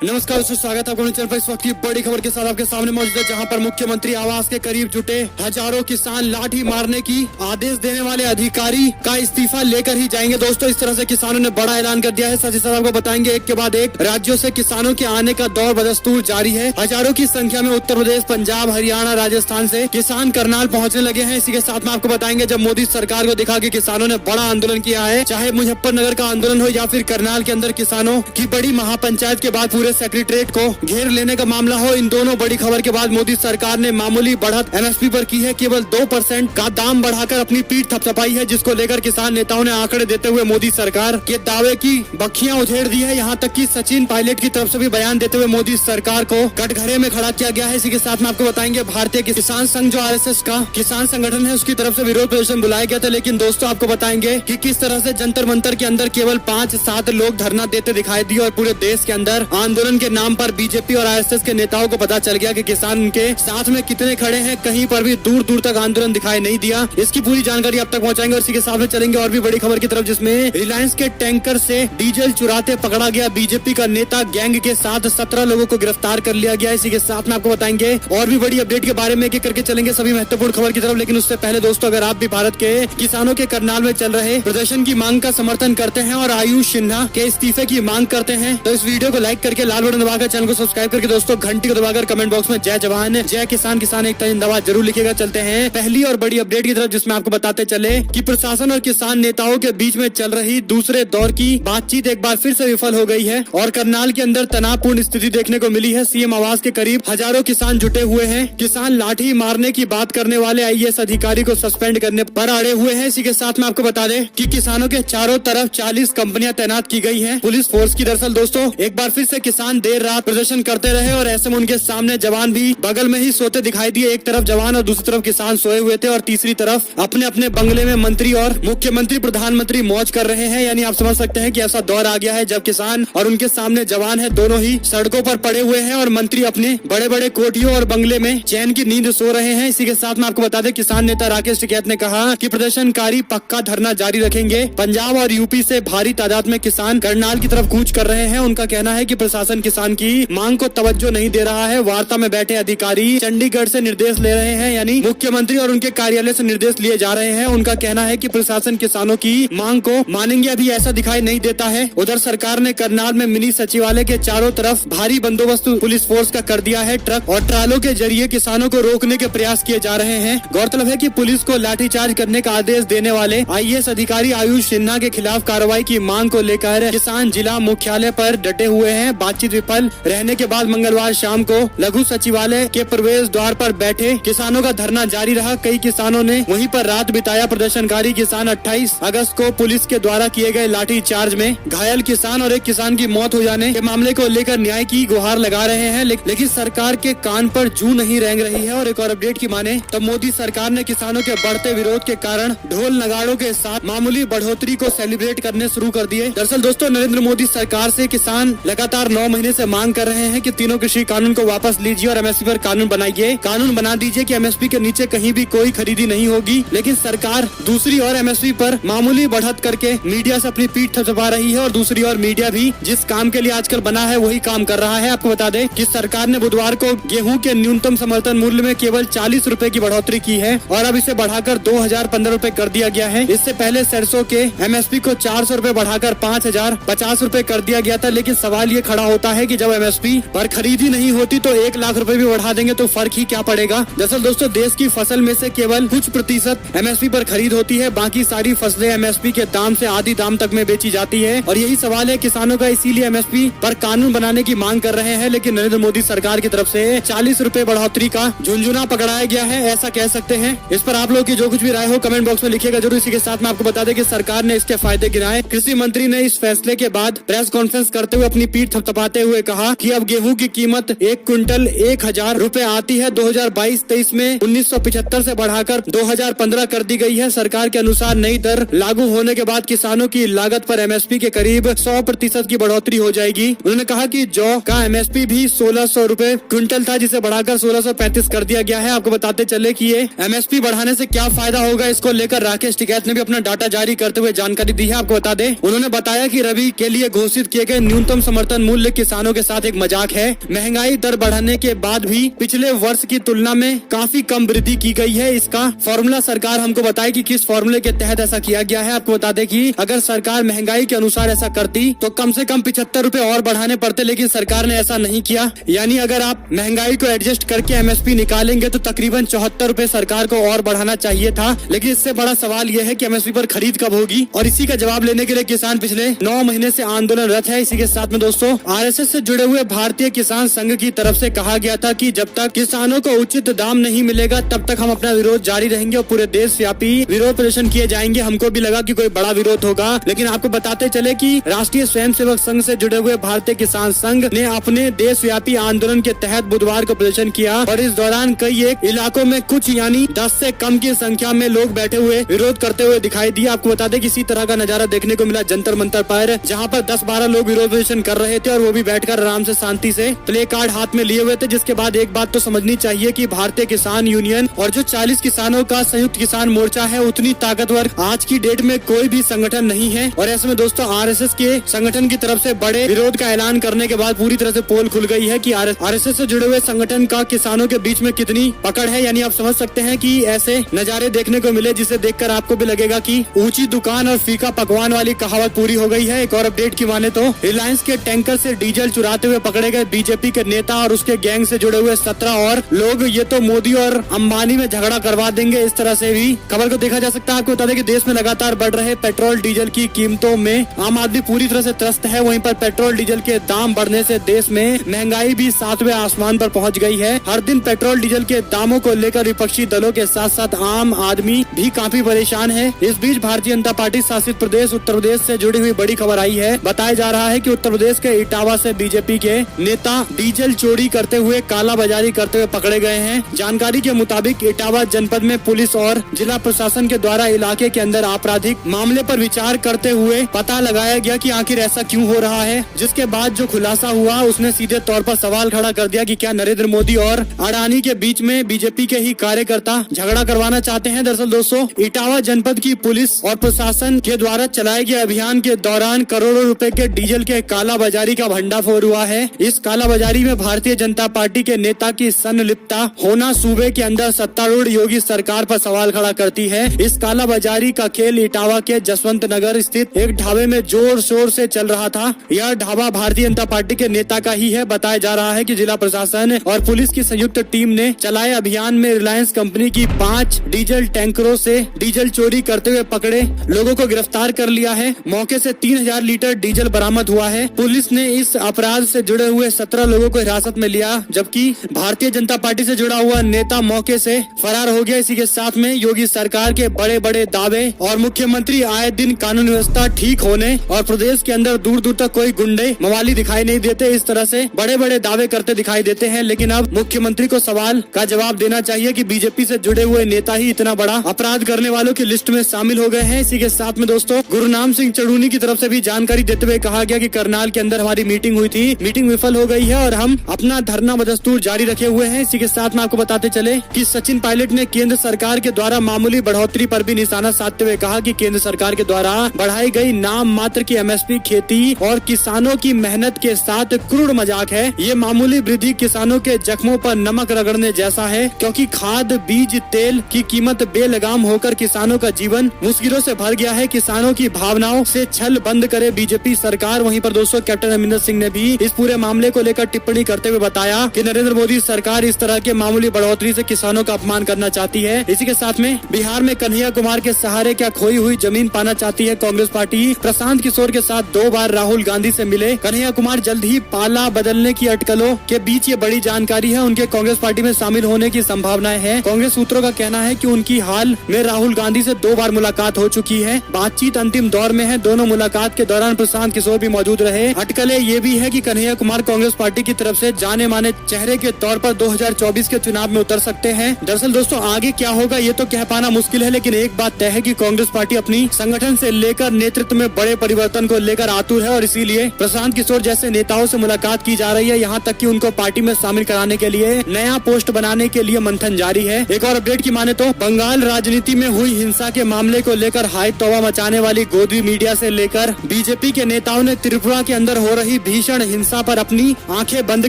नमस्कार दोस्तों, स्वागत है आपको चैनल पर। इस वक्त की बड़ी खबर के साथ आपके सामने मौजूद है, जहां पर मुख्यमंत्री आवास के करीब जुटे हजारों किसान लाठी मारने की आदेश देने वाले अधिकारी का इस्तीफा लेकर ही जाएंगे। दोस्तों, इस तरह से किसानों ने बड़ा ऐलान कर दिया है। साथ ही साथ आपको बताएंगे एक के बाद एक राज्यों से किसानों के आने का दौर बदस्तूर जारी है। हजारों की संख्या में उत्तर प्रदेश, पंजाब, हरियाणा, राजस्थान से किसान करनाल पहुँचने लगे हैं। इसी के साथ में आपको बताएंगे जब मोदी सरकार को दिखा के किसानों ने बड़ा आंदोलन किया है, चाहे मुजफ्फरनगर का आंदोलन हो या फिर करनाल के अंदर किसानों की बड़ी महापंचायत के बाद पूरे सेक्रेटरीट को घेर लेने का मामला हो, इन दोनों बड़ी खबर के बाद मोदी सरकार ने मामूली बढ़त एमएसपी पर की है। केवल 2% का दाम बढ़ाकर अपनी पीठ थपथपाई है, जिसको लेकर किसान नेताओं ने आंकड़े देते हुए मोदी सरकार के दावे की बखियां उधेड़ दी है। यहाँ तक कि सचिन पायलट की तरफ से भी बयान देते हुए मोदी सरकार को कटघरे में खड़ा किया गया है। इसी के साथ में आपको बताएंगे भारतीय किसान संघ जो आरएसएस का किसान संगठन है, उसकी तरफ से विरोध प्रदर्शन बुलाया गया था। लेकिन दोस्तों, आपको बताएंगे कि किस तरह से जंतर मंतर के अंदर केवल 5-7 लोग धरना देते दिखाई दिए और पूरे देश के अंदर आंदोलन के नाम पर बीजेपी और आरएसएस के नेताओं को पता चल गया कि किसान उनके साथ में कितने खड़े हैं। कहीं पर भी दूर दूर तक आंदोलन दिखाई नहीं दिया। इसकी पूरी जानकारी अब तक पहुंचाएंगे और इसी के साथ में चलेंगे और भी बड़ी खबर की तरफ, जिसमें रिलायंस के टैंकर से डीजल चुराते पकड़ा गया बीजेपी का नेता। गैंग के साथ 17 लोगों को गिरफ्तार कर लिया गया। इसी के साथ में आपको बताएंगे और भी बड़ी अपडेट के बारे में एक करके चलेंगे सभी महत्वपूर्ण खबर की तरफ। लेकिन उससे पहले दोस्तों, अगर आप भी भारत के किसानों के करनाल में चल रहे प्रदर्शन की मांग का समर्थन करते हैं और आयुष सिन्हा के इस्तीफे की मांग करते हैं, तो इस वीडियो को लाइक करके लाल बटन दबाकर चैनल को सब्सक्राइब करके दोस्तों घंटी को दबाकर कमेंट बॉक्स में जय जवान जय किसान किसान एकता जिंदाबाद जरूर लिखेगा। चलते हैं पहली और बड़ी अपडेट की तरफ, जिसमें आपको बताते चले कि प्रशासन और किसान नेताओं के बीच में चल रही दूसरे दौर की बातचीत एक बार फिर से विफल हो गई है और करनाल के अंदर तनावपूर्ण स्थिति देखने को मिली है। सीएम आवास के करीब हजारों किसान जुटे हुए हैं। किसान लाठी मारने की बात करने वाले आईएएस अधिकारी को सस्पेंड करने पर अड़े हुए हैं। इसी के साथ में आपको बता दें कि किसानों के चारों तरफ 40 कंपनियां तैनात की गई है पुलिस फोर्स की। दरअसल दोस्तों, एक बार फिर से किसान देर रात प्रदर्शन करते रहे और ऐसे में उनके सामने जवान भी बगल में ही सोते दिखाई दिए। एक तरफ जवान और दूसरी तरफ किसान सोए हुए थे और तीसरी तरफ अपने अपने बंगले में मंत्री और मुख्यमंत्री, प्रधानमंत्री मौज कर रहे हैं। यानी आप समझ सकते हैं कि ऐसा दौर आ गया है जब किसान और उनके सामने जवान है, दोनों ही सड़कों पर पड़े हुए हैं और मंत्री अपने बड़े बड़े कोठियों और बंगले में चैन की नींद सो रहे हैं। इसी के साथ में आपको बता दें, किसान नेता राकेश टिकैत ने कहा कि प्रदर्शनकारी पक्का धरना जारी रखेंगे। पंजाब और यूपी से भारी तादाद में किसान करनाल की तरफ कूच कर रहे हैं। उनका कहना है कि प्रशासन किसान की मांग को तवज्जो नहीं दे रहा है। वार्ता में बैठे अधिकारी चंडीगढ़ से निर्देश ले रहे हैं, यानी मुख्यमंत्री और उनके कार्यालय से निर्देश लिए जा रहे हैं। उनका कहना है कि प्रशासन किसानों की मांग को मानेंगे, अभी ऐसा दिखाई नहीं देता है। उधर सरकार ने करनाल में मिनी सचिवालय के चारों तरफ भारी बंदोबस्त पुलिस फोर्स का कर दिया है। ट्रक और ट्रालों के जरिए किसानों को रोकने के प्रयास किए जा रहे हैं। गौरतलब है कि पुलिस को लाठीचार्ज करने का आदेश देने वाले आईएएस अधिकारी आयुष सिन्हा के खिलाफ कार्रवाई की मांग को लेकर किसान जिला मुख्यालय पर डटे हुए हैं। बातचीत विफल रहने के बाद मंगलवार शाम को लघु सचिवालय के प्रवेश द्वार पर बैठे किसानों का धरना जारी रहा। कई किसानों ने वहीं पर रात बिताया। प्रदर्शनकारी किसान 28 अगस्त को पुलिस के द्वारा किए गए लाठी चार्ज में घायल किसान और एक किसान की मौत हो जाने के मामले को लेकर न्याय की गुहार लगा रहे हैं, लेकिन सरकार के कान पर जूं नहीं रेंग रही है। और एक और अपडेट की माने तो मोदी सरकार ने किसानों के बढ़ते विरोध के कारण ढोल नगाड़ों के साथ मामूली बढ़ोतरी को सेलिब्रेट करने शुरू कर दिए। दरअसल दोस्तों, नरेंद्र मोदी सरकार से किसान लगातार 9 महीने से मांग कर रहे हैं कि तीनों कृषि कानून को वापस लीजिए और एमएसपी पर कानून बनाइए। कानून बना दीजिए कि एमएसपी के नीचे कहीं भी कोई खरीदी नहीं होगी। लेकिन सरकार दूसरी ओर एमएसपी पर मामूली बढ़त करके मीडिया से अपनी पीठ थपथपा रही है और दूसरी ओर मीडिया भी जिस काम के लिए आजकल बना है वही काम कर रहा है। आपको बता दें कि सरकार ने बुधवार को गेहूं के न्यूनतम समर्थन मूल्य में केवल 40 रुपए की बढ़ोतरी की है और अब इसे बढ़ाकर 2015 रुपए कर दिया गया है। इससे पहले सरसों के एमएसपी को 400 रुपए बढ़ाकर 5050 रुपए कर दिया गया था। लेकिन सवाल ये खड़ा होता है कि जब एमएसपी पर खरीदी नहीं होती तो 1 लाख रुपए भी बढ़ा देंगे तो फर्क ही क्या पड़ेगा। दरअसल दोस्तों, देश की फसल में से केवल कुछ प्रतिशत एमएसपी पर खरीद होती है, बाकी सारी फसलें एमएसपी के दाम से आधी दाम तक में बेची जाती है। और यही सवाल है किसानों का, इसीलिए एमएसपी पर कानून बनाने की मांग कर रहे हैं। लेकिन नरेंद्र मोदी सरकार की तरफ से 40 रुपए बढ़ोतरी का झुंझुना पकड़ाया गया है, ऐसा कह सकते हैं। इस पर आप लोग की जो कुछ भी राय हो कमेंट बॉक्स में लिखिएगा जरूर। इसी के साथ में आपको बता दें कि सरकार ने इसके फायदे गिनाए। कृषि मंत्री ने इस फैसले के बाद प्रेस कॉन्फ्रेंस करते हुए अपनी पीठ थपथपाते हुए कहा कि अब गेहूं की कीमत 1 क्विंटल 1000 रुपए आती है। 2022-23 में 1975 से बढ़ाकर 2015 कर दी गई है। सरकार के अनुसार नई दर लागू होने के बाद किसानों की लागत पर एमएसपी के करीब 100% की बढ़ोतरी हो जाएगी। उन्होंने कहा कि जौ का एमएसपी भी 1600 रुपए क्विंटल था, जिसे बढ़ाकर 1635 कर दिया गया है। आपको बताते चले कि ये एमएसपी बढ़ाने से क्या फायदा होगा, इसको लेकर राकेश टिकैत ने भी अपना डाटा जारी करते हुए जानकारी दी है। आपको बता दें, उन्होंने बताया कि रबी के लिए घोषित किए गए न्यूनतम समर्थन मूल्य मामले किसानों के साथ एक मजाक है। महंगाई दर बढ़ने के बाद भी पिछले वर्ष की तुलना में काफी कम वृद्धि की गई है। इसका फॉर्मूला सरकार हमको बताए कि किस फॉर्मूले के तहत ऐसा किया गया है। आपको बता दें कि अगर सरकार महंगाई के अनुसार ऐसा करती तो कम से कम 75 रुपए और बढ़ाने पड़ते, लेकिन सरकार ने ऐसा नहीं किया। यानी अगर आप महंगाई को एडजस्ट करके एमएसपी निकालेंगे तो तकरीबन 74 रुपए सरकार को और बढ़ाना चाहिए था। लेकिन इससे बड़ा सवाल यह है कि एमएसपी पर खरीद कब होगी, और इसी का जवाब लेने के लिए किसान पिछले 9 महीने से आंदोलनरत है। इसी के साथ में दोस्तों आरएसएस से जुड़े हुए भारतीय किसान संघ की तरफ से कहा गया था कि जब तक किसानों को उचित दाम नहीं मिलेगा तब तक हम अपना विरोध जारी रहेंगे और पूरे देश व्यापी विरोध प्रदर्शन किए जाएंगे। हमको भी लगा कि कोई बड़ा विरोध होगा, लेकिन आपको बताते चले कि राष्ट्रीय स्वयंसेवक संघ से जुड़े हुए भारतीय किसान संघ ने अपने देश व्यापी आंदोलन के तहत बुधवार को प्रदर्शन किया और इस दौरान कई एक इलाकों में कुछ यानी 10 से कम की संख्या में लोग बैठे हुए विरोध करते हुए दिखाई दिए। आपको बता दें किसी तरह का नजारा देखने को मिला जंतर मंतर पर, जहां पर 10-12 लोग विरोध प्रदर्शन कर रहे थे और वो भी बैठकर आराम से शांति से प्ले कार्ड हाथ में लिए हुए थे। जिसके बाद एक बात तो समझनी चाहिए कि भारतीय किसान यूनियन और जो 40 किसानों का संयुक्त किसान मोर्चा है उतनी ताकतवर आज की डेट में कोई भी संगठन नहीं है। और ऐसे में दोस्तों आरएसएस के संगठन की तरफ से बड़े विरोध का ऐलान करने के बाद पूरी तरह से पोल खुल गई है कि आरएसएस से जुड़े हुए संगठन का किसानों के बीच में कितनी पकड़ है। यानी आप समझ सकते हैं कि ऐसे नजारे देखने को मिले जिसे देखकर आपको भी लगेगा कि ऊंची दुकान और फीका पकवान वाली कहावत पूरी हो गई है। एक और अपडेट की माने तो रिलायंस के टैंकर से डीजल चुराते हुए पकड़े गए बीजेपी के नेता और उसके गैंग से जुड़े हुए 17 और लोग। ये तो मोदी और अंबानी में झगड़ा करवा देंगे, इस तरह से भी खबर को देखा जा सकता है। आपको बता दें कि देश में लगातार बढ़ रहे पेट्रोल डीजल की कीमतों में आम आदमी पूरी तरह से त्रस्त है। वहीं पर पेट्रोल डीजल के दाम बढ़ने से देश में महंगाई भी 7वें आसमान पर पहुंच गई है। हर दिन पेट्रोल डीजल के दामों को लेकर विपक्षी दलों के साथ साथ आम आदमी भी काफी परेशान है। इस बीच भारतीय जनता पार्टी शासित प्रदेश उत्तर प्रदेश से जुड़ी हुई बड़ी खबर आई है। बताया जा रहा है कि उत्तर प्रदेश के इटावा से बीजेपी के नेता डीजल चोरी करते हुए कालाबाजारी करते हुए पकड़े गए हैं। जानकारी के मुताबिक इटावा जनपद में पुलिस और जिला प्रशासन के द्वारा इलाके के अंदर आपराधिक मामले पर विचार करते हुए पता लगाया गया कि आखिर ऐसा क्यों हो रहा है। जिसके बाद जो खुलासा हुआ उसने सीधे तौर पर सवाल खड़ा कर दिया कि क्या नरेंद्र मोदी और अडानी के बीच में बीजेपी के ही कार्यकर्ता झगड़ा करवाना चाहते हैं। दरअसल दोस्तों इटावा जनपद की पुलिस और प्रशासन के द्वारा चलाए गए अभियान के दौरान करोड़ों रुपए के डीजल के कालाबाजारी का भंडाफोड़ हुआ है। इस कालाबाजारी में भारतीय जनता पार्टी के नेता की संलिप्तता होना सूबे के अंदर सत्तारूढ़ योगी सरकार पर सवाल खड़ा करती है। इस कालाबाजारी का खेल इटावा के जसवंत नगर स्थित एक ढाबे में जोर शोर से चल रहा था। यह ढाबा भारतीय जनता पार्टी के नेता का ही है। बताया जा रहा है कि जिला प्रशासन और पुलिस की संयुक्त टीम ने चलाए अभियान में रिलायंस कंपनी की 5 डीजल टैंकरों से डीजल चोरी करते हुए पकड़े लोगों को गिरफ्तार कर लिया है। मौके से 3000 लीटर डीजल बरामद हुआ है। पुलिस ने इस अपराध से जुड़े हुए 17 लोगों को हिरासत में लिया, जबकि भारतीय जनता पार्टी से जुड़ा हुआ नेता मौके से फरार हो गया। इसी के साथ में योगी सरकार के बड़े बड़े दावे और मुख्यमंत्री आए दिन कानून व्यवस्था ठीक होने और प्रदेश के अंदर दूर दूर तक कोई गुंडे मवाली दिखाई नहीं देते, इस तरह से बड़े बड़े दावे करते दिखाई देते हैं। लेकिन अब मुख्यमंत्री को सवाल का जवाब देना चाहिए कि बीजेपी से जुड़े हुए नेता ही इतना बड़ा अपराध करने वालों की लिस्ट में शामिल हो गए हैं। इसी के साथ में दोस्तों गुरुनाम सिंह चढ़ूनी की तरफ से भी जानकारी देते हुए कहा गया कि करनाल के अंदर हमारी मीटिंग हुई थी, मीटिंग विफल हो गई है और हम अपना धरना बदस्तूर जारी रखे हुए हैं। इसी के साथ में आपको बताते चले कि सचिन पायलट ने केंद्र सरकार के द्वारा मामूली बढ़ोतरी पर भी निशाना साधते हुए कहा कि केंद्र सरकार के द्वारा बढ़ाई गई नाम मात्र की एमएसपी खेती और किसानों की मेहनत के साथ क्रूर मजाक है। ये मामूली वृद्धि किसानों के जख्मों पर नमक रगड़ने जैसा है, क्योंकि खाद बीज तेल की कीमत बेलगाम होकर किसानों का जीवन मुश्किलों से भर गया है। किसानों की भावनाओं से छल बंद करे बीजेपी सरकार। वहीं पर दोस्तों कैप्टन अमरिंदर सिंह ने भी इस पूरे मामले को लेकर टिप्पणी करते हुए बताया कि नरेंद्र मोदी सरकार इस तरह के मामूली बढ़ोतरी से किसानों का अपमान करना चाहती है। इसी के साथ में बिहार में कन्हैया कुमार के सहारे क्या खोई हुई जमीन पाना चाहती है कांग्रेस पार्टी। प्रशांत किशोर के साथ 2 बार राहुल गांधी से मिले कन्हैया कुमार जल्द ही पाला बदलने की अटकलों के बीच ये बड़ी जानकारी है। उनके कांग्रेस पार्टी में शामिल होने की संभावनाएं हैं। कांग्रेस सूत्रों का कहना है कि उनकी हाल में राहुल गांधी से 2 बार मुलाकात हो चुकी है। बातचीत अंतिम दौर में है। दोनों मुलाकात के दौरान प्रशांत किशोर भी मौजूद रहे। अटकलें ये भी है कि कन्हैया कुमार कांग्रेस पार्टी की तरफ से जाने माने चेहरे के तौर पर 2024 के चुनाव में उतर सकते हैं। दरअसल दोस्तों आगे क्या होगा ये तो कह पाना मुश्किल है, लेकिन एक बात तय है कि कांग्रेस पार्टी अपनी संगठन से लेकर नेतृत्व में बड़े परिवर्तन को लेकर आतुर है और इसीलिए प्रशांत किशोर जैसे नेताओं से मुलाकात की जा रही है। यहाँ तक कि उनको पार्टी में शामिल कराने के लिए नया पोस्ट बनाने के लिए मंथन जारी है। एक और अपडेट की माने तो बंगाल राजनीति में हुई हिंसा के मामले को लेकर हाई तौबा मचाने वाली गोदी मीडिया से लेकर बीजेपी के नेताओं ने त्रिपुरा के अंदर हो रही की भीषण हिंसा पर अपनी आंखें बंद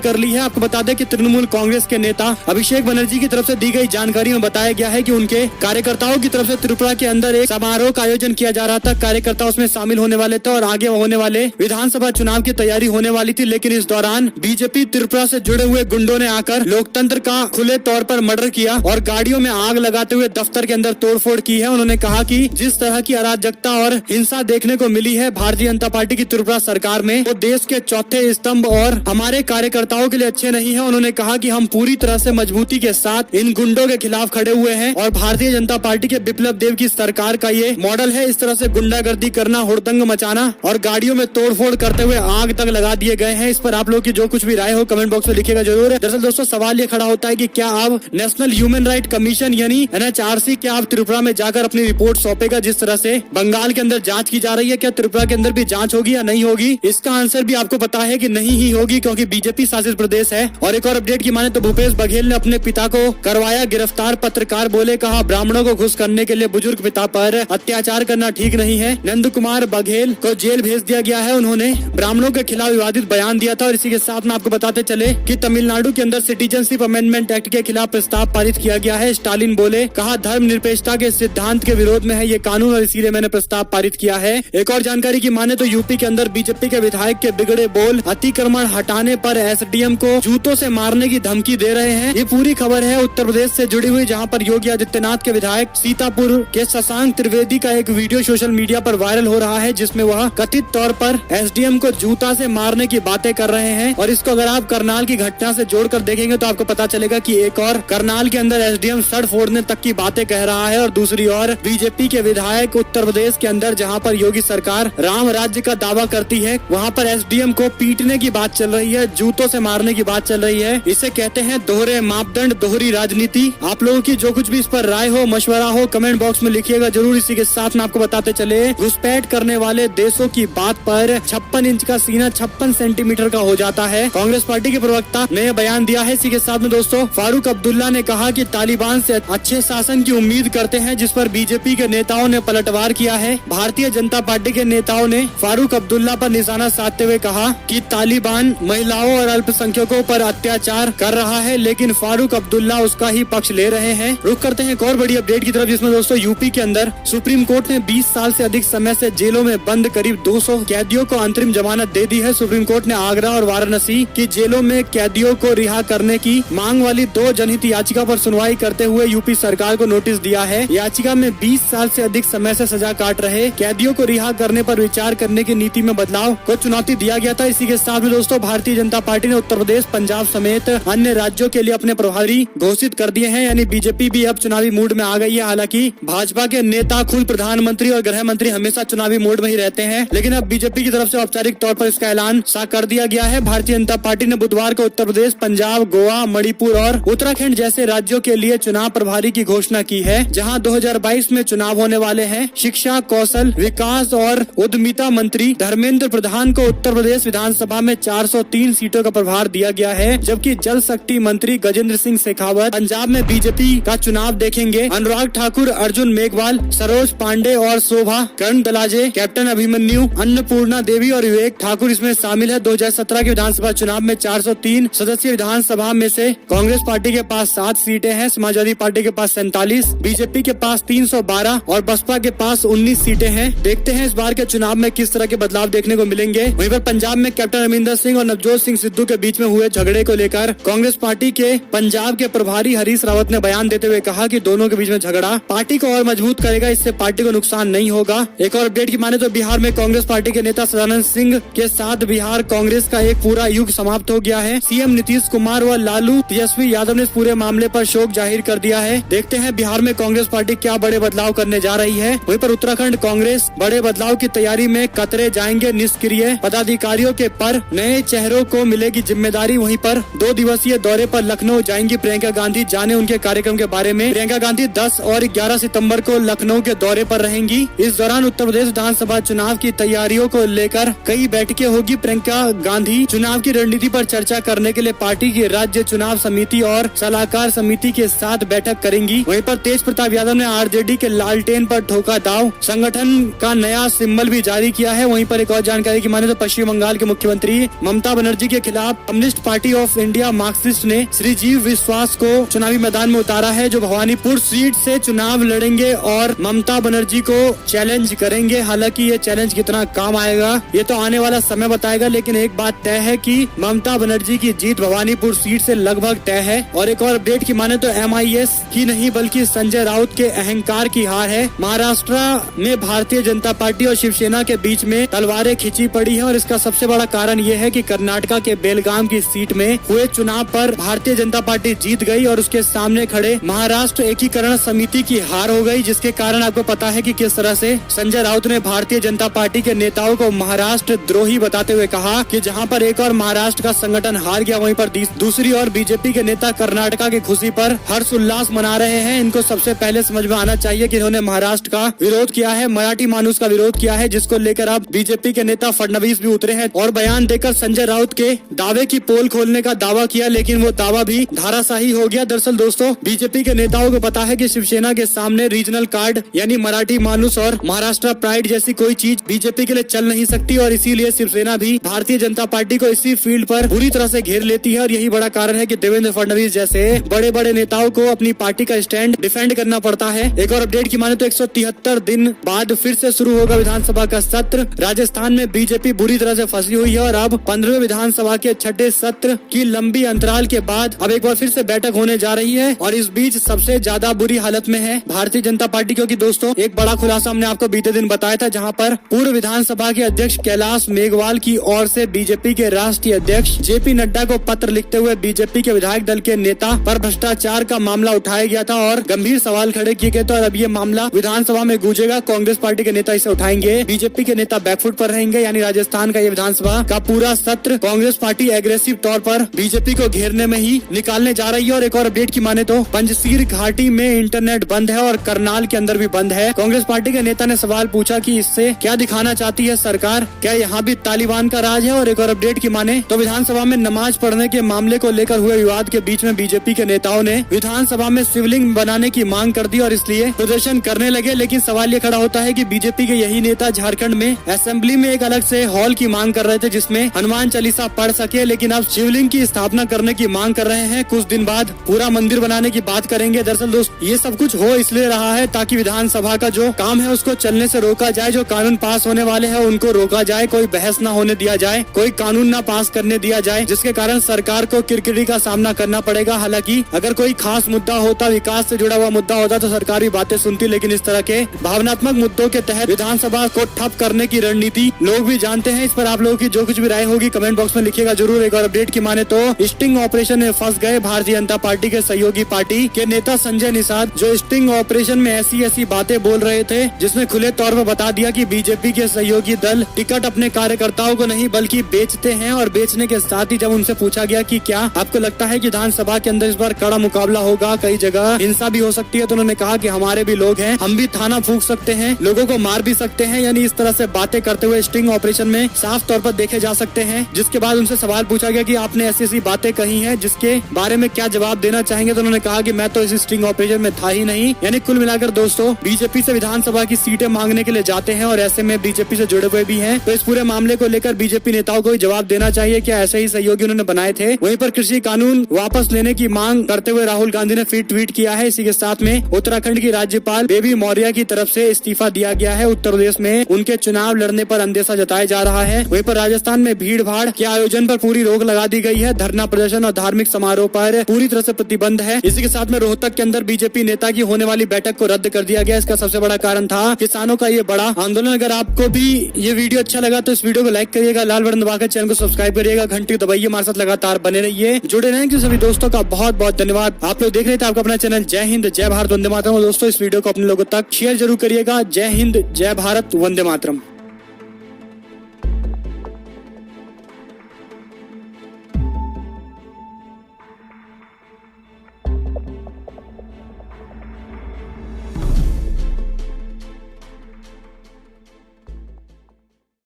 कर ली है। आपको बता दें कि तृणमूल कांग्रेस के नेता अभिषेक बनर्जी की तरफ से दी गई जानकारी में बताया गया है कि उनके कार्यकर्ताओं की तरफ से त्रिपुरा के अंदर एक समारोह का आयोजन किया जा रहा था। कार्यकर्ता उसमें शामिल होने वाले थे और आगे होने वाले विधानसभा चुनाव की तैयारी होने वाली थी, लेकिन इस दौरान बीजेपी त्रिपुरा से जुड़े हुए गुंडों ने आकर लोकतंत्र का खुले तौर पर मर्डर किया और गाड़ियों में आग लगाते हुए दफ्तर के अंदर तोड़फोड़ की है। उन्होंने कहा कि जिस तरह की अराजकता और हिंसा देखने को मिली है भारतीय जनता पार्टी की त्रिपुरा सरकार में, वो देश के चौथे स्तंभ और हमारे कार्यकर्ताओं के लिए अच्छे नहीं है। उन्होंने कहा कि हम पूरी तरह से मजबूती के साथ इन गुंडों के खिलाफ खड़े हुए हैं और भारतीय जनता पार्टी के बिप्लब देव की सरकार का ये मॉडल है। इस तरह से गुंडागर्दी करना, हुड़दंग मचाना और गाड़ियों में तोड़फोड़ करते हुए आग तक लगा दिए गए हैं। इस पर आप लोग की जो कुछ भी राय हो कमेंट बॉक्स में लिखेगा जरूर। दरअसल दोस्तों सवाल ये खड़ा होता है कि क्या अब नेशनल ह्यूमन राइट कमीशन यानी NHRC क्या अब त्रिपुरा में जाकर अपनी रिपोर्ट सौंपेगा? जिस तरह से बंगाल के अंदर जांच की जा रही है, क्या त्रिपुरा के अंदर भी जांच होगी या नहीं होगी? इसका आंसर भी आपको पता है कि नहीं ही होगी, क्योंकि बीजेपी शासित प्रदेश है। और एक और अपडेट की माने तो भूपेश बघेल ने अपने पिता को करवाया गिरफ्तार। पत्रकार बोले, कहा ब्राह्मणों को घुस करने के लिए बुजुर्ग पिता पर अत्याचार करना ठीक नहीं है। नंद कुमार बघेल को जेल भेज दिया गया है। उन्होंने ब्राह्मणों के खिलाफ विवादित बयान दिया था। और इसी के साथ में आपको बताते चले कि तमिलनाडु के अंदर सिटीजनशिप अमेंडमेंट एक्ट के खिलाफ प्रस्ताव पारित किया गया है। स्टालिन बोले, कहा धर्मनिरपेक्षता के सिद्धांत के विरोध में है ये कानून और इसीलिए मैंने प्रस्ताव पारित किया है। एक और जानकारी की माने तो यूपी के अंदर बीजेपी के विधायक के बिगड़े बोल अतिक्रमण हटाने पर SDM को जूतों से मारने की धमकी दे रहे हैं। ये पूरी खबर है उत्तर प्रदेश से जुड़ी हुई, जहां पर योगी आदित्यनाथ के विधायक सीतापुर के शशांक त्रिवेदी का एक वीडियो सोशल मीडिया पर वायरल हो रहा है, जिसमें वह कथित तौर पर SDM को जूता से मारने की बातें कर रहे हैं। और इसको अगर आप करनाल की घटना से जोड़कर देखेंगे तो आपको पता चलेगा कि एक और करनाल के अंदर SDM सड़ फोड़ने तक की बातें कह रहा है और दूसरी ओर बीजेपी के विधायक उत्तर प्रदेश के अंदर जहां पर योगी सरकार राम राज्य का दावा करती है, वहां पर SDM को पीटने की बात चल रही है, जूतों से मारने की बात चल रही है। इसे कहते हैं दोहरे मापदंड, दोहरी राजनीति। आप लोगों की जो कुछ भी इस पर राय हो, मशवरा हो, कमेंट बॉक्स में लिखिएगा जरूर। इसी के साथ में आपको बताते चले, घुसपैठ करने वाले देशों की बात पर 56 इंच का सीना 56 सेंटीमीटर का हो जाता है। कांग्रेस पार्टी के प्रवक्ता ने बयान दिया है। इसी के साथ में दोस्तों फारूक अब्दुल्ला ने कहा कि तालिबान से अच्छे शासन की उम्मीद करते हैं, जिस पर बीजेपी के नेताओं ने पलटवार किया है। भारतीय जनता पार्टी के नेताओं ने फारूक अब्दुल्ला पर निशाना साधते हुए कहा कि तालिबान महिलाओं और अल्पसंख्यकों पर अत्याचार कर रहा है, लेकिन फारूक अब्दुल्ला उसका ही पक्ष ले रहे हैं। रुक करते हैं एक और बड़ी अपडेट की तरफ, जिसमें दोस्तों यूपी के अंदर सुप्रीम कोर्ट ने 20 साल से अधिक समय से जेलों में बंद करीब 200 कैदियों को अंतरिम जमानत दे दी है। सुप्रीम कोर्ट ने आगरा और वाराणसी की जेलों में कैदियों को रिहा करने की मांग वाली 2 जनहित याचिका पर सुनवाई करते हुए यूपी सरकार को नोटिस दिया है। याचिका में 20 साल से अधिक समय से सजा काट रहे कैदियों को रिहा करने पर विचार करने की नीति में बदलाव को चुनौती दिया गया था। इसी के साथ में दोस्तों भारतीय जनता पार्टी ने उत्तर प्रदेश, पंजाब समेत अन्य राज्यों के लिए अपने प्रभारी घोषित कर दिए हैं, यानी बीजेपी भी अब चुनावी मूड में आ गई है। हालांकि भाजपा के नेता, खुद प्रधानमंत्री और गृह मंत्री हमेशा चुनावी मूड में ही रहते हैं, लेकिन अब बीजेपी की तरफ से औपचारिक तौर पर इसका ऐलान कर दिया गया है। भारतीय जनता पार्टी ने बुधवार को उत्तर प्रदेश, पंजाब, गोवा, मणिपुर और उत्तराखंड जैसे राज्यों के लिए चुनाव प्रभारी की घोषणा की है, जहां 2022 में चुनाव होने वाले हैं। शिक्षा, कौशल विकास और उद्यमिता मंत्री धर्मेंद्र प्रधान को उत्तर प्रदेश विधानसभा में 403 सीटों का प्रभार दिया गया है, जबकि जल शक्ति मंत्री गजेंद्र सिंह शेखावत पंजाब में बीजेपी का चुनाव देखेंगे। अनुराग ठाकुर, अर्जुन मेघवाल, सरोज पांडे और शोभा कर्णदलाजे, कैप्टन अभिमन्यु, अन्नपूर्णा देवी और विवेक ठाकुर इसमें शामिल है। 2017 के विधानसभा चुनाव में 403 सदस्यीय विधानसभा में से कांग्रेस पार्टी के पास 7 सीटें हैं, समाजवादी पार्टी के पास 47, बीजेपी के पास 312 और बसपा के पास 19 सीटें हैं। देखते हैं इस बार के चुनाव में किस तरह के बदलाव देखने को मिलेंगे। वहीं पर पंजाब में कैप्टन अमरिंदर सिंह और नवजोत सिंह सिद्धू के बीच में हुए झगड़े को लेकर कांग्रेस पार्टी के पंजाब के प्रभारी हरीश रावत ने बयान देते हुए कहा कि दोनों के बीच में झगड़ा पार्टी को और मजबूत करेगा, इससे पार्टी को नुकसान नहीं होगा। एक और अपडेट की माने तो बिहार में कांग्रेस पार्टी के नेता सदानंद सिंह के साथ बिहार कांग्रेस का एक पूरा युग समाप्त हो गया है। सीएम नीतीश कुमार व लालू तेजस्वी यादव ने इस पूरे मामले पर शोक जाहिर कर दिया है। देखते हैं बिहार में कांग्रेस पार्टी क्या बड़े बदलाव करने जा रही है। वहीं पर उत्तराखंड कांग्रेस बड़े बदलाव की तैयारी में कतरे जाएंगे निष्क्रिय पदाधिकारियों के पर नए चेहरों को मिलेगी जिम्मेदारी। वहीं पर 2 दिवसीय दौरे पर लखनऊ जाएंगी प्रियंका गांधी, जाने उनके कार्यक्रम के बारे में। प्रियंका गांधी 10 और 11 सितंबर को लखनऊ के दौरे पर रहेंगी। इस दौरान उत्तर प्रदेश विधानसभा चुनाव की तैयारियों को लेकर कई बैठकें होगी। प्रियंका गांधी चुनाव की रणनीति पर चर्चा करने के लिए पार्टी की राज्य चुनाव समिति और सलाहकार समिति के साथ बैठक करेंगी। वहीं पर तेज प्रताप यादव ने आरजेडी के लालटेन पर ठोका दाव, संगठन का नया सिंबल भी जारी किया है। वहीं पर एक और जानकारी की माने तो पश्चिम बंगाल के मुख्यमंत्री ममता बनर्जी के खिलाफ communist party of India Marxist ने श्री जीव विश्वास को चुनावी मैदान में उतारा है, जो भवानीपुर सीट से चुनाव लड़ेंगे और ममता बनर्जी को चैलेंज करेंगे। हालांकि ये चैलेंज कितना काम आएगा ये तो आने वाला समय बताएगा, लेकिन एक बात तय है कि ममता बनर्जी की जीत भवानीपुर सीट से लगभग तय है। और एक और अपडेट की माने तो MIS की नहीं बल्कि संजय राउत के अहंकार की हार है। महाराष्ट्र में भारतीय जनता पार्टी और शिवसेना के बीच में तलवारें खिंची पड़ी है और इसका सबसे बड़ा कारण ये है कि कर्नाटका के बेलगाम की सीट में हुए चुनाव पर भारतीय जनता पार्टी जीत गई और उसके सामने खड़े महाराष्ट्र एकीकरण समिति की हार हो गई, जिसके कारण आपको पता है कि किस तरह से संजय राउत ने भारतीय जनता पार्टी के नेताओं को महाराष्ट्र द्रोही बताते हुए कहा कि जहां पर एक और महाराष्ट्र का संगठन हार गया वहीं पर दूसरी ओर बीजेपी के नेता कर्नाटका की खुशी पर हर्ष उल्लास मना रहे हैं। इनको सबसे पहले समझ में आना चाहिए कि इन्होंने महाराष्ट्र का विरोध किया है, मराठी मानुस का विरोध किया है, जिसको लेकर अब बीजेपी के नेता फडणवीस भी उतरे हैं और बयान देकर संजय राउत के दावे की पोल खोलने का दावा किया, लेकिन वो दावा भी धाराशाही हो गया। दरअसल दोस्तों बीजेपी के नेताओं को पता है कि शिवसेना के सामने रीजनल कार्ड यानी मराठी मानुस और महाराष्ट्र प्राइड जैसी कोई चीज बीजेपी के लिए चल नहीं सकती और इसीलिए शिवसेना भी भारतीय जनता पार्टी को इसी फील्ड पर बुरी तरह से घेर लेती है और यही बड़ा कारण है कि देवेंद्र फडणवीस जैसे बड़े बड़े नेताओं को अपनी पार्टी का स्टैंड डिफेंड करना पड़ता है। एक और अपडेट की माने तो 173 दिन बाद फिर से शुरू होगा विधानसभा का सत्र। राजस्थान में बीजेपी बुरी तरह से फंसी हुई है और अब 15वें विधानसभा के छठे सत्र की लंबी अंतराल के बाद अब एक बार फिर से बैठक होने जा रही है और इस बीच सबसे ज्यादा बुरी हालत में है भारतीय जनता पार्टी, क्योंकि दोस्तों एक बड़ा खुलासा हमने आपको बीते दिन बताया था, जहां पर पूर्व विधानसभा के अध्यक्ष कैलाश मेघवाल की ओर से बीजेपी के राष्ट्रीय अध्यक्ष JP नड्डा को पत्र लिखते हुए बीजेपी के विधायक दल के नेता पर भ्रष्टाचार का मामला उठाया गया था और गंभीर सवाल खड़े किए गए। तो अब ये मामला विधानसभा में गूंजेगा, कांग्रेस पार्टी के नेता इसे उठाएंगे, बीजेपी के नेता बैकफुट पर रहेंगे, यानी राजस्थान का ये विधानसभा का पूरा सत्र कांग्रेस पार्टी एग्रेसिव तौर पर बीजेपी को घेरने में ही निकालने जा रही है। और एक और अपडेट की माने तो पंजसीर घाटी में इंटरनेट बंद है और करनाल के अंदर भी बंद है। कांग्रेस पार्टी के नेता ने सवाल पूछा कि इससे क्या दिखाना चाहती है सरकार, क्या यहाँ भी तालिबान का राज है। और एक और अपडेट की माने तो विधानसभा में नमाज पढ़ने के मामले को लेकर हुए विवाद के बीच में बीजेपी के नेताओं ने विधानसभा में शिवलिंग बनाने की मांग कर दी और इसलिए प्रदर्शन करने लगे। लेकिन सवाल ये खड़ा होता है कि बीजेपी के यही नेता झारखंड में असेंबली में एक अलग से हॉल की मांग कर रहे थे जिसमें हनुमान चालीसा पढ़ सके, लेकिन अब शिवलिंग की स्थापना करने की मांग कर रहे हैं। कुछ दिन बाद पूरा मंदिर बनाने की बात करेंगे। दरअसल दोस्त ये सब कुछ हो इसलिए रहा है ताकि विधानसभा का जो काम है उसको चलने से रोका जाए, जो कानून पास होने वाले हैं उनको रोका जाए, कोई बहस न होने दिया जाए, कोई कानून न पास करने दिया जाए जिसके कारण सरकार को किरकिरी का सामना करना पड़ेगा। हालांकि अगर कोई खास मुद्दा होता, विकास से जुड़ा हुआ मुद्दा होता तो सरकार भी बातें सुनती, लेकिन इस तरह के भावनात्मक मुद्दों के तहत विधानसभा को ठप करने की रणनीति लोग भी जानते हैं। इस पर आप लोगों की जो कुछ भी राय होगी कमेंट बॉक्स में लिखिएगा जरूर। एक और अपडेट की माने तो स्टिंग ऑपरेशन में फंस गए भारतीय जनता पार्टी के सहयोगी पार्टी के नेता संजय निषाद, जो स्टिंग ऑपरेशन में ऐसी बातें बोल रहे थे जिसमें खुले तौर पर बता दिया कि बीजेपी के सहयोगी दल टिकट अपने कार्यकर्ताओं को नहीं बल्कि बेचते हैं। और बेचने के साथ ही जब उनसे पूछा गया कि क्या आपको लगता है कि विधानसभा के अंदर इस बार कड़ा मुकाबला होगा, कई जगह हिंसा भी हो सकती है, तो उन्होंने कहा कि हमारे भी लोग हैं, हम भी थाना फूंक सकते हैं, लोगों को मार भी सकते हैं, यानी इस तरह से बातें करते हुए स्टिंग ऑपरेशन में साफ तौर पर देखे जा सकते हैं। जिसके बाद उनसे सवाल पूछा गया कि आपने ऐसी बातें कही हैं जिसके बारे में क्या जवाब देना चाहेंगे, तो उन्होंने कहा कि मैं तो इस स्टिंग ऑपरेशन में था ही नहीं। यानी कुल मिलाकर दोस्तों बीजेपी से विधानसभा की सीटें मांगने के लिए जाते हैं और ऐसे में बीजेपी से जुड़े हुए भी हैं, तो इस पूरे मामले को लेकर बीजेपी नेताओं को जवाब देना चाहिए। क्या ऐसे ही सहयोगी उन्होंने बनाए थे? वहीं पर कृषि कानून वापस लेने की मांग करते हुए राहुल गांधी ने फिर ट्वीट किया है। इसी के साथ में उत्तराखंड की राज्यपाल बेबी मौर्य की तरफ से इस्तीफा दिया गया है। उत्तर प्रदेश में उनके चुनाव लड़ने पर अंदेशा जताया जा रहा है। वहीं पर राजस्थान में भीड़ भाड़ के आयोजन पर पूरी रोक लगा दी गई है। धरना प्रदर्शन और धार्मिक समारोह पर पूरी तरह से प्रतिबंध है। इसी के साथ में रोहतक के अंदर बीजेपी नेता की होने वाली बैठक को रद्द कर दिया गया। इसका सबसे बड़ा कारण था किसानों का ये बड़ा आंदोलन। अगर आपको भी ये वीडियो अच्छा लगा तो इस वीडियो को लाइक करिएगा, लाल बटन दबाकर चैनल को सब्सक्राइब करिएगा, घंटी दबाइए, हमारे साथ लगातार बने रहिए, जुड़े रहेंगे। सभी दोस्तों का बहुत बहुत धन्यवाद। आप लोग देख रहे थे आपका अपना चैनल जय हिंद जय भारत वंदे मातरम। दोस्तों इस वीडियो को अपने लोगों तक शेयर जरूर करिएगा। जय हिंद जय भारत वंदे मातरम।